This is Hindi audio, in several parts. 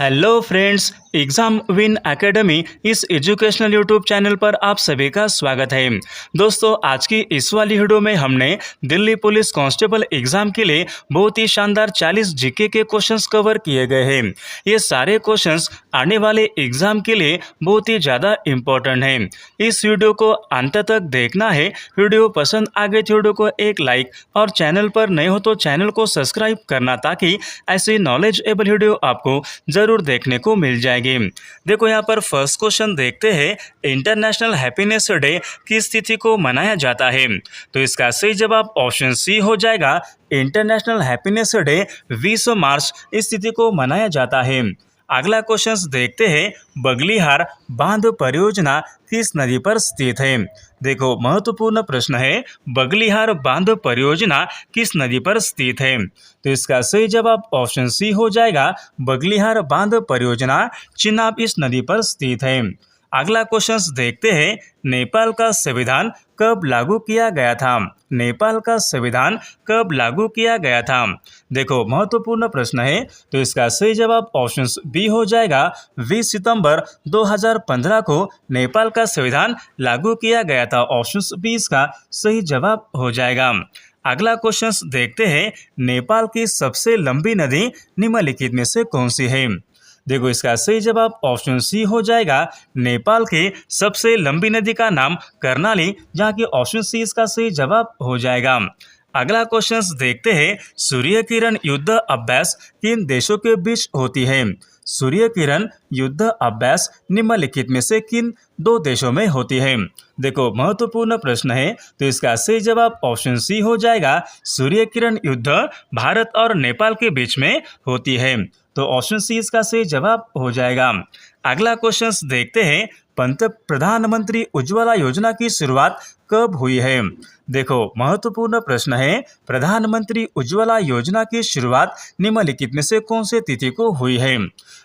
Hello friends, exam win academy इस एजुकेशनल यूट्यूब चैनल पर आप सभी का स्वागत है। दोस्तों, आज की इस वाली वीडियो में हमने दिल्ली पुलिस कांस्टेबल एग्ज़ाम के लिए बहुत ही शानदार 40 जीके के क्वेश्चंस कवर किए गए हैं। ये सारे क्वेश्चंस आने वाले एग्ज़ाम के लिए बहुत ही ज़्यादा इम्पोर्टेंट हैं। इस वीडियो को अंत तक देखना है। वीडियो पसंद आ गई तो वीडियो को एक लाइक और चैनल पर नए हो तो चैनल को सब्सक्राइब करना, ताकि ऐसी नॉलेजेबल वीडियो आपको जरूर देखने को मिल जाएगी। देखो, यहाँ पर फर्स्ट क्वेश्चन देखते हैं, इंटरनेशनल हैप्पीनेस डे किस तिथि को मनाया जाता है? तो इसका सही जवाब ऑप्शन सी हो जाएगा। इंटरनेशनल हैप्पीनेस डे 20 मार्च इस तिथि को मनाया जाता है। अगला क्वेश्चन देखते हैं, बगलिहार बांध परियोजना किस नदी पर स्थित है? देखो, महत्वपूर्ण प्रश्न है, बगलिहार बांध परियोजना किस नदी पर स्थित है? तो इसका सही जवाब ऑप्शन सी हो जाएगा। बगलिहार बांध परियोजना चिनाब इस नदी पर स्थित है। अगला क्वेश्चन देखते हैं, नेपाल का संविधान कब लागू किया गया था? नेपाल का संविधान कब लागू किया गया था? देखो, महत्वपूर्ण प्रश्न है, तो इसका सही जवाब ऑप्शन बी हो जाएगा। 20 सितंबर 2015 को नेपाल का संविधान लागू किया गया था। ऑप्शन बी इसका सही जवाब हो जाएगा। अगला क्वेश्चन देखते हैं, नेपाल की सबसे लंबी नदी निम्नलिखित में से कौन सी है? देखो, इसका सही जवाब ऑप्शन सी हो जाएगा। नेपाल के सबसे लंबी नदी का नाम कर्णाली, जहाँ की ऑप्शन सी इसका सही जवाब हो जाएगा। अगला क्वेश्चन देखते हैं, सूर्य किरण युद्ध अभ्यास किन देशों के बीच होती है? सूर्य किरण युद्ध अभ्यास निम्नलिखित में से किन दो देशों में होती है? देखो, महत्वपूर्ण प्रश्न है, तो इसका सही जवाब ऑप्शन सी हो जाएगा। सूर्य किरण युद्ध भारत और नेपाल के बीच में होती है। तो ऑप्शन सी इसका सही जवाब हो जाएगा। अगला क्वेश्चन देखते हैं, प्रधानमंत्री उज्ज्वला योजना की शुरुआत कब हुई है? देखो, महत्वपूर्ण प्रश्न है, प्रधानमंत्री उज्ज्वला योजना की शुरुआत निम्नलिखित में से कौन से तिथि को हुई है?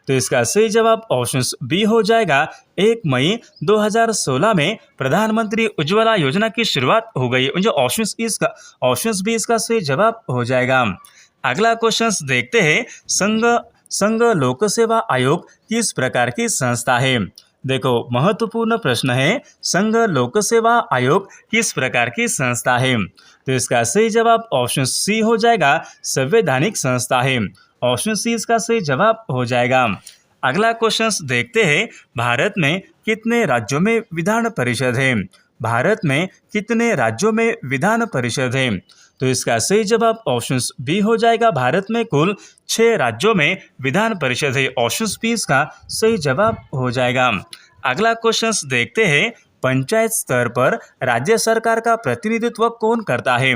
तो इसका सही जवाब ऑप्शन बी हो जाएगा। 1 मई 2016 में प्रधानमंत्री उज्ज्वला योजना की शुरुआत हो गई। ऑप्शन बी इसका सही जवाब हो जाएगा। अगला क्वेश्चन देखते हैं, संघ लोक सेवा आयोग किस प्रकार की संस्था है? देखो, महत्वपूर्ण प्रश्न है, संघ लोक सेवा आयोग किस प्रकार की संस्था है? तो इसका सही जवाब ऑप्शन सी हो जाएगा। संवैधानिक संस्था है। ऑप्शन सी इसका सही जवाब हो जाएगा। अगला क्वेश्चन देखते हैं, भारत में कितने राज्यों में विधान परिषद है? भारत में कितने राज्यों में विधान परिषद है? तो इसका सही जवाब ऑप्शन बी हो जाएगा। भारत में कुल 6 राज्यों में विधान परिषद है। ऑप्शन बी इसका सही जवाब हो जाएगा। अगला क्वेश्चन देखते हैं, पंचायत स्तर पर राज्य सरकार का प्रतिनिधित्व कौन करता है?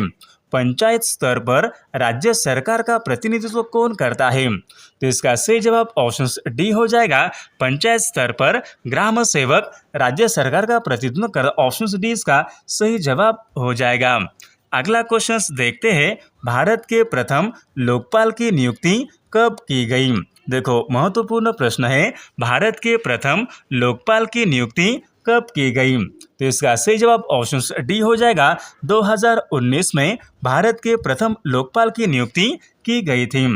पंचायत स्तर पर राज्य सरकार का प्रतिनिधित्व कौन करता है? तो इसका सही जवाब ऑप्शन डी हो जाएगा। पंचायत स्तर पर ग्राम सेवक राज्य सरकार का प्रतिनिधित्व करता। ऑप्शन डी इसका सही जवाब हो जाएगा। अगला क्वेश्चन देखते हैं, भारत के प्रथम लोकपाल की नियुक्ति कब की गई? देखो, महत्वपूर्ण प्रश्न है, भारत के प्रथम लोकपाल की नियुक्ति कब की गई? तो इसका सही जवाब ऑप्शन डी हो जाएगा। 2019 में भारत के प्रथम लोकपाल की नियुक्ति की गई थी।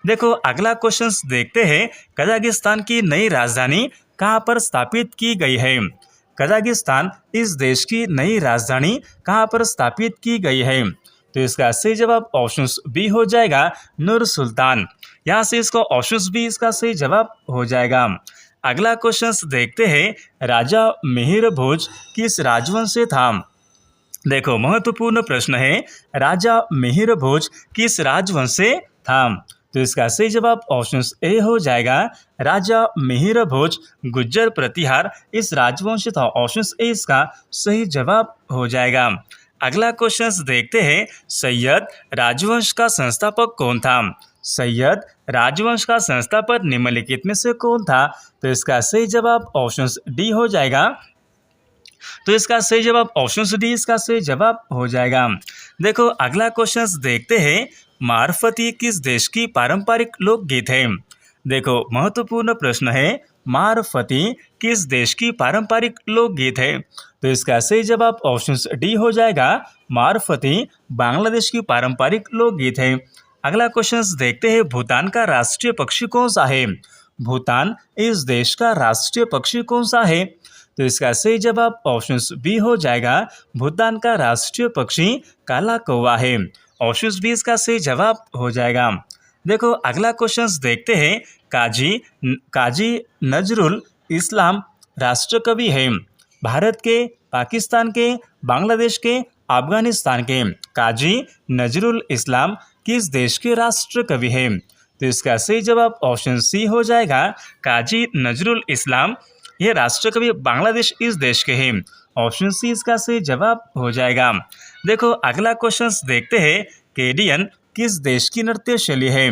देखो, अगला क्वेश्चन देखते हैं, कजाकिस्तान की नई राजधानी कहाँ पर स्थापित की गई है? कजाकिस्तान इस देश की नई राजधानी कहाँ पर स्थापित की गई है? तो इसका सही जवाब ऑप्शन बी हो जाएगा, नूर सुल्तान। यहाँ से इसका ऑप्शन बी इसका सही जवाब हो जाएगा। अगला क्वेश्चन देखते हैं, राजा मिहिर भोज किस राजवंश से था? देखो, महत्वपूर्ण प्रश्न है, राजा मिहिर भोज किस राजवंश से था? तो इसका सही जवाब ऑप्शन ए हो जाएगा। राजा मिहिर भोज गुज्जर प्रतिहार इस राजवंश से था। ऑप्शन ए इसका सही जवाब हो जाएगा। अगला क्वेश्चन देखते हैं, सैयद राजवंश का संस्थापक कौन था? सैयद राजवंश का संस्थापक निम्नलिखित में से कौन था? तो इसका सही जवाब ऑप्शन डी हो जाएगा। तो इसका सही जवाब ऑप्शन डी इसका सही जवाब हो जाएगा। देखो, अगला क्वेश्चन देखते हैं, मारफती किस देश की पारंपरिक लोकगीत है? देखो, महत्वपूर्ण प्रश्न है, मारफती किस देश की पारंपरिक लोकगीत है? तो इसका सही जवाब ऑप्शन डी हो जाएगा। मारफती बांग्लादेश की पारंपरिक लोकगीत है। अगला क्वेश्चन देखते हैं, भूटान का राष्ट्रीय पक्षी कौन सा है? भूटान इस देश का राष्ट्रीय पक्षी कौन सा है? तो इसका सही जवाब ऑप्शन बी हो जाएगा। भूटान का राष्ट्रीय पक्षी काला कौवा है। ऑप्शन बी इसका सही जवाब हो जाएगा। देखो अगला क्वेश्चन देखते हैं। काजी नजरुल इस्लाम राष्ट्र कवि है? भारत के, पाकिस्तान के, बांग्लादेश के, अफगानिस्तान के? काजी नजरुल इस्लाम किस देश के राष्ट्र कवि है? तो इसका सही जवाब ऑप्शन सी हो जाएगा। काजी नजरुल इस्लाम ये राष्ट्र कवि बांग्लादेश इस देश के हैं। ऑप्शन सी इसका सही जवाब हो जाएगा। देखो अगला क्वेश्चन देखते हैं। केडियन किस देश की नृत्य शैली है?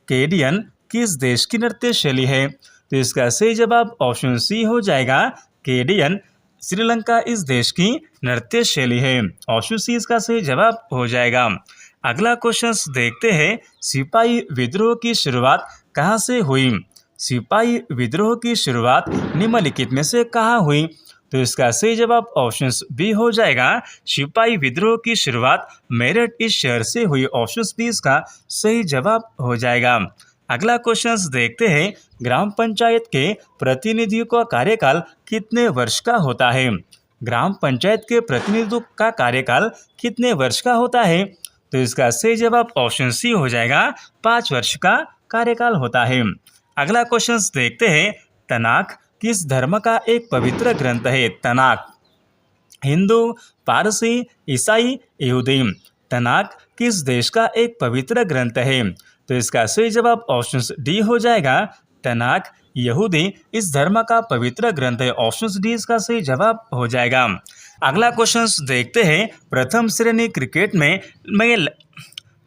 केडियन किस देश की नृत्य शैली है? तो इसका सही जवाब ऑप्शन सी हो जाएगा। केडियन श्रीलंका इस देश की नृत्य शैली है। ऑप्शन सी इसका सही जवाब हो जाएगा। अगला क्वेश्चन देखते हैं। सिपाही विद्रोह की शुरुआत कहाँ से हुई? सिपाही विद्रोह की शुरुआत निम्नलिखित में से कहाँ हुई? तो इसका सही जवाब ऑप्शन बी हो जाएगा। सिपाही विद्रोह की शुरुआत मेरठ इस शहर से हुई। ऑप्शन बी इसका सही जवाब हो जाएगा। अगला क्वेश्चन देखते हैं। ग्राम पंचायत के प्रतिनिधियों का कार्यकाल कितने वर्ष का होता है? ग्राम पंचायत के प्रतिनिधियों का कार्यकाल कितने वर्ष का होता है? तो इसका सही जवाब ऑप्शन सी हो जाएगा। 5 वर्ष का कार्यकाल होता है। अगला क्वेश्चन देखते हैं। तनाक किस धर्म का एक पवित्र ग्रंथ है? तनाक हिंदू, पारसी, ईसाई, यहूदी? तनाक किस देश का एक पवित्र ग्रंथ है? तो इसका सही जवाब ऑप्शन डी हो जाएगा। तनाक यहूदी इस धर्म का पवित्र ग्रंथ है। ऑप्शन डी इसका सही जवाब हो जाएगा। अगला क्वेश्चन देखते हैं। प्रथम श्रेणी क्रिकेट में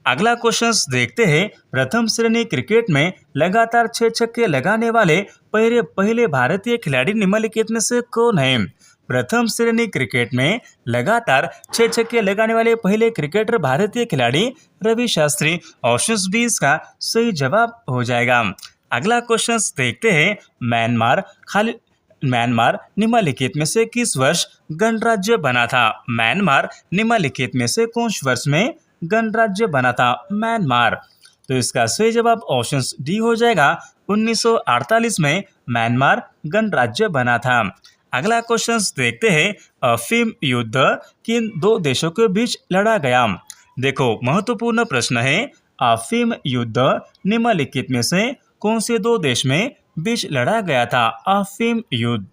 अगला क्वेश्चन देखते हैं। प्रथम श्रेणी क्रिकेट में लगातार 6 छक्के लगाने वाले पहले भारतीय खिलाड़ी निम्नलिखित में से कौन है? प्रथम श्रेणी क्रिकेट में लगातार 6 छक्के लगाने वाले पहले क्रिकेटर भारतीय खिलाड़ी रवि शास्त्री। ऑप्शन बी इसका सही जवाब हो जाएगा। अगला क्वेश्चन देखते हैं। म्यांमार निम्नलिखित में से किस वर्ष गणराज्य बना था? म्यांमार निम्नलिखित में से कौन वर्ष में गणराज्य बना था? म्यांमार। तो इसका सही जवाब ऑप्शन डी हो जाएगा। 1948 में म्यांमार गणराज्य बना था। अगला क्वेश्चन देखते हैं। अफीम युद्ध किन 2 देशों के बीच लड़ा गया? देखो महत्वपूर्ण प्रश्न है। अफीम युद्ध निम्नलिखित में से कौन से 2 देश में बीच लड़ा गया था? अफीम युद्ध।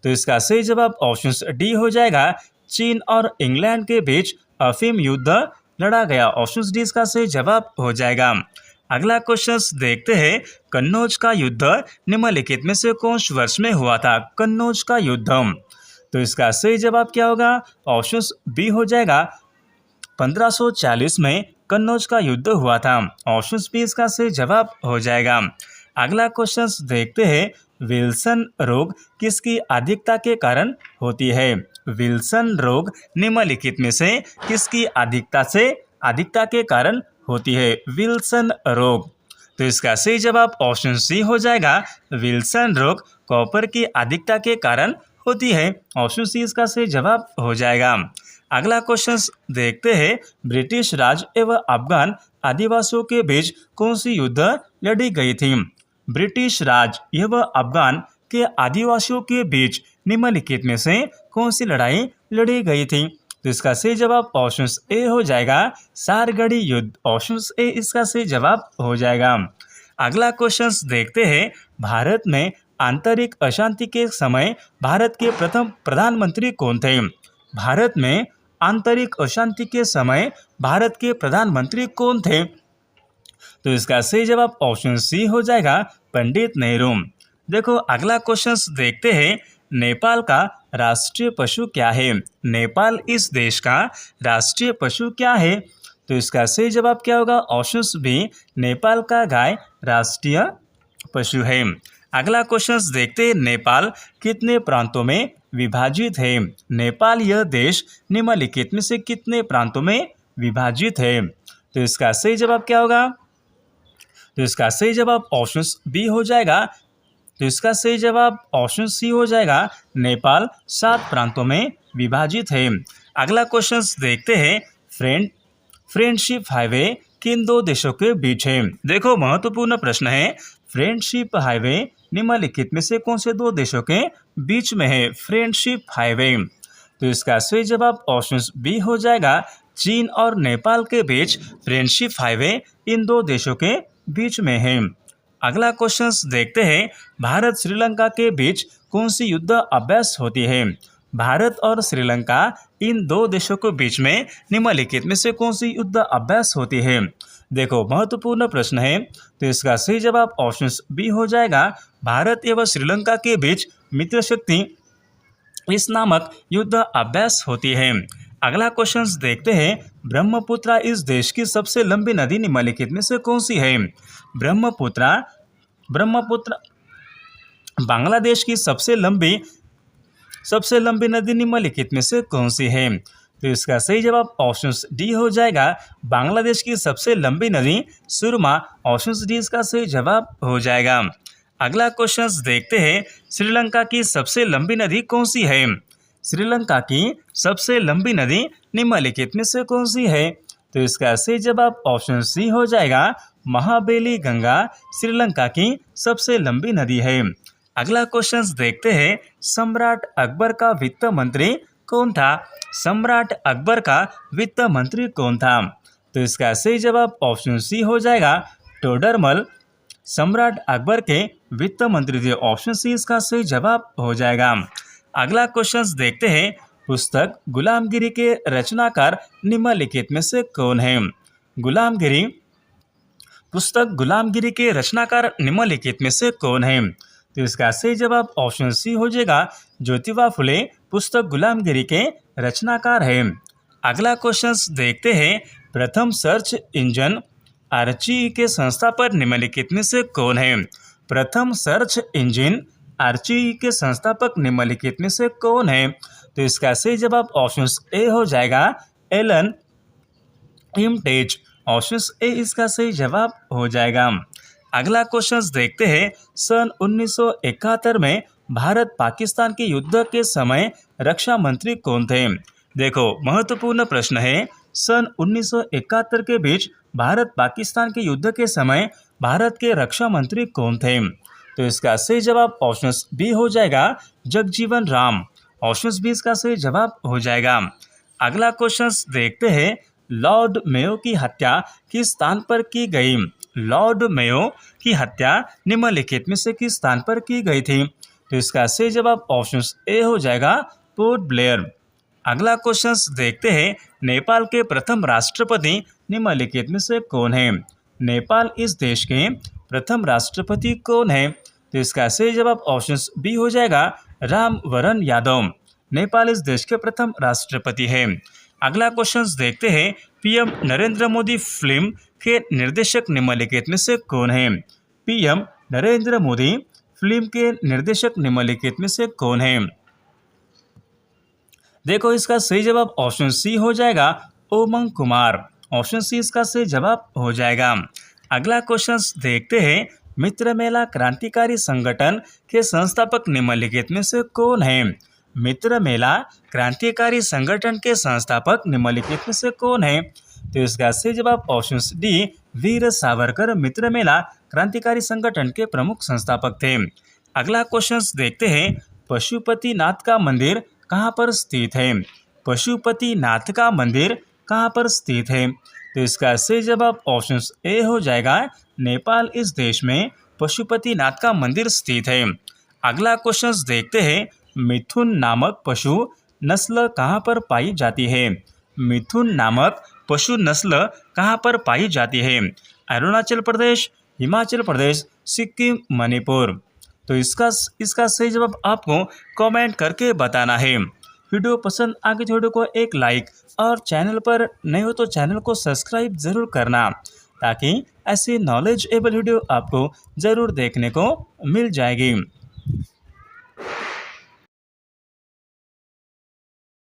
तो इसका सही जवाब ऑप्शन डी हो जाएगा। चीन और इंग्लैंड के बीच अफीम युद्ध लड़ा गया। ऑप्शन डी इसका सही जवाब हो जाएगा। अगला क्वेश्चन देखते हैं। कन्नौज का युद्ध निम्नलिखित में से कौन वर्ष में हुआ था? कन्नौज का युद्ध। तो इसका सही जवाब क्या होगा? ऑप्शन बी हो जाएगा। 1540 में कन्नौज का युद्ध हुआ था। ऑप्शन बी इसका सही जवाब हो जाएगा। अगला क्वेश्चन देखते हैं। विल्सन रोग किसकी अधिकता के कारण होती है? विल्सन रोग निम्नलिखित में से किसकी अधिकता के कारण होती है? विल्सन रोग। तो इसका सही जवाब ऑप्शन सी हो जाएगा। विल्सन रोग कॉपर की अधिकता के कारण होती है। ऑप्शन सी इसका सही जवाब हो जाएगा। अगला क्वेश्चन देखते हैं। ब्रिटिश राज एवं अफगान आदिवासियों के बीच कौन सी युद्ध लड़ी गई थी? ब्रिटिश राज एवं अफगान के आदिवासियों के बीच निम्नलिखित में से कौन सी लड़ाई लड़ी गई थी? तो इसका सही जवाब ऑप्शन ए हो जाएगा। सारगढ़ी युद्ध। ऑप्शन ए इसका सही जवाब हो जाएगा। अगला क्वेश्चन देखते हैं। भारत में आंतरिक अशांति के समय भारत के प्रथम प्रधानमंत्री कौन थे? भारत में आंतरिक अशांति के समय भारत के प्रधानमंत्री कौन थे? तो इसका सही जवाब ऑप्शन सी हो जाएगा। पंडित नेहरू। देखो अगला क्वेश्चन देखते हैं। नेपाल का राष्ट्रीय पशु क्या है? नेपाल इस देश का राष्ट्रीय पशु क्या है? तो इसका सही जवाब क्या होगा? Option B. नेपाल का गाय राष्ट्रीय पशु है। अगला क्वेश्चन देखते हैं। नेपाल कितने प्रांतों में विभाजित है? नेपाल यह देश निम्नलिखित में से कितने प्रांतों में विभाजित है? तो इसका सही जवाब क्या होगा? तो इसका सही जवाब ऑप्शन बी हो जाएगा। तो इसका सही जवाब ऑप्शन सी हो जाएगा। नेपाल 7 प्रांतों में विभाजित है। अगला क्वेश्चन देखते हैं। फ्रेंडशिप हाईवे किन 2 देशों के बीच है? देखो महत्वपूर्ण प्रश्न है। फ्रेंडशिप हाईवे निम्नलिखित में से कौन से दो देशों के बीच में है फ्रेंडशिप हाईवे? तो इसका सही जवाब ऑप्शन बी हो जाएगा, चीन और नेपाल के बीच फ्रेंडशिप हाईवे इन दो देशों के बीच में है। अगला क्वेश्चन देखते हैं, भारत श्रीलंका के बीच कौन सी युद्ध अभ्यास होती है? भारत और श्रीलंका इन दो देशों के बीच में निम्नलिखित में से कौन सी युद्ध अभ्यास होती है? देखो महत्वपूर्ण प्रश्न है, तो इसका सही जवाब ऑप्शन बी हो जाएगा, भारत एवं श्रीलंका के बीच मित्र शक्ति इस नामक युद्ध अभ्यास होती है। अगला क्वेश्चन देखते हैं, ब्रह्मपुत्रा इस देश की सबसे लंबी नदी निम्नलिखित में से कौन सी है? ब्रह्मपुत्रा बांग्लादेश की सबसे लंबी नदी निम्नलिखित में से कौन सी है? तो इसका सही जवाब ऑप्शन डी हो जाएगा, बांग्लादेश की सबसे लंबी नदी सुरमा। ऑप्शन डी इसका सही जवाब हो जाएगा। अगला क्वेश्चन देखते हैं, श्रीलंका की सबसे लंबी नदी कौन सी है? श्रीलंका की सबसे लंबी नदी निम्नलिखित में से कौन सी है? तो इसका सही जवाब ऑप्शन सी हो जाएगा, महाबेली गंगा श्रीलंका की सबसे लंबी नदी है। अगला क्वेश्चन देखते हैं, सम्राट अकबर का वित्त मंत्री कौन था? सम्राट अकबर का वित्त मंत्री कौन था? तो इसका सही जवाब ऑप्शन सी हो जाएगा, टोडरमल सम्राट अकबर के वित्त मंत्री थे। ऑप्शन सी इसका सही जवाब हो जाएगा। अगला क्वेश्चन देखते हैं, पुस्तक गुलामगिरी के रचनाकार निम्नलिखित में से कौन है? पुस्तक गुलामगिरी के रचनाकार निम्नलिखित में से कौन है? तो इसका सही जवाब ऑप्शन सी हो जाएगा, ज्योतिबा फुले पुस्तक गुलामगिरी के रचनाकार है। अगला क्वेश्चन देखते हैं, प्रथम सर्च इंजन आर्ची के संस्थापक निम्नलिखित में से कौन है? प्रथम सर्च इंजन आर्ची के संस्थापक निम्नलिखित में से कौन है? तो इसका सही जवाब ऑप्शन ए हो जाएगा, एलन हिमटेज। ऑप्शन ए इसका सही जवाब हो जाएगा। अगला क्वेश्चन देखते हैं, सन 1971 में भारत पाकिस्तान के युद्ध के समय रक्षा मंत्री कौन थे? देखो महत्वपूर्ण प्रश्न है, सन 1971 के बीच भारत पाकिस्तान के युद्ध के समय भारत के रक्षा मंत्री कौन थे? तो इसका सही जवाब ऑप्शन बी हो जाएगा, जगजीवन राम। ऑप्शन बी इसका सही जवाब हो जाएगा। अगला क्वेश्चन देखते हैं, लॉर्ड मेयो की हत्या किस स्थान पर की गई? लॉर्ड मेयो की हत्या निम्नलिखित में से किस स्थान पर की गई थी? तो इसका सही जवाब ऑप्शन ए हो जाएगा, पोर्ट ब्लेयर। अगला क्वेश्चन देखते हैं, नेपाल के प्रथम राष्ट्रपति निम्नलिखित में से कौन है? नेपाल इस देश के प्रथम राष्ट्रपति कौन है? तो इसका सही जवाब ऑप्शन बी हो जाएगा, रामवरण यादव। नेपाल इस देश के प्रथम राष्ट्रपति है। अगला क्वेश्चन देखते हैं, पीएम नरेंद्र मोदी फिल्म के निर्देशक निम्नलिखित में से कौन है? पीएम नरेंद्र मोदी फिल्म के निर्देशक निम्नलिखित में से कौन है? देखो इसका सही जवाब ऑप्शन सी हो जाएगा, उमंग कुमार। ऑप्शन सी इसका सही जवाब हो जाएगा। अगला क्वेश्चन देखते हैं, मित्र मेला क्रांतिकारी संगठन के संस्थापक निम्नलिखित में से कौन है? मित्र मेला क्रांतिकारी संगठन के संस्थापक निम्नलिखित में से कौन है? तो इसका सही जवाब ऑप्शन डी, वीर सावरकर मित्र मेला क्रांतिकारी संगठन के प्रमुख संस्थापक थे। अगला क्वेश्चन देखते हैं, पशुपतिनाथ का मंदिर कहाँ पर स्थित है? पशुपतिनाथ का मंदिर कहाँ पर स्थित है? तो इसका सही जवाब ऑप्शन ए हो जाएगा, नेपाल इस देश में पशुपतिनाथ का मंदिर स्थित है। अगला क्वेश्चन देखते हैं, मिथुन नामक पशु नस्ल कहाँ पर पाई जाती है? मिथुन नामक पशु नस्ल कहाँ पर पाई जाती है? अरुणाचल प्रदेश, हिमाचल प्रदेश, सिक्किम, मणिपुर। तो इसका सही जवाब आपको कमेंट करके बताना है। वीडियो पसंद आगे तो वीडियो को एक लाइक और चैनल पर नए हो तो चैनल को सब्सक्राइब ज़रूर करना, ताकि ऐसी नॉलेजेबल वीडियो आपको ज़रूर देखने को मिल जाएगी।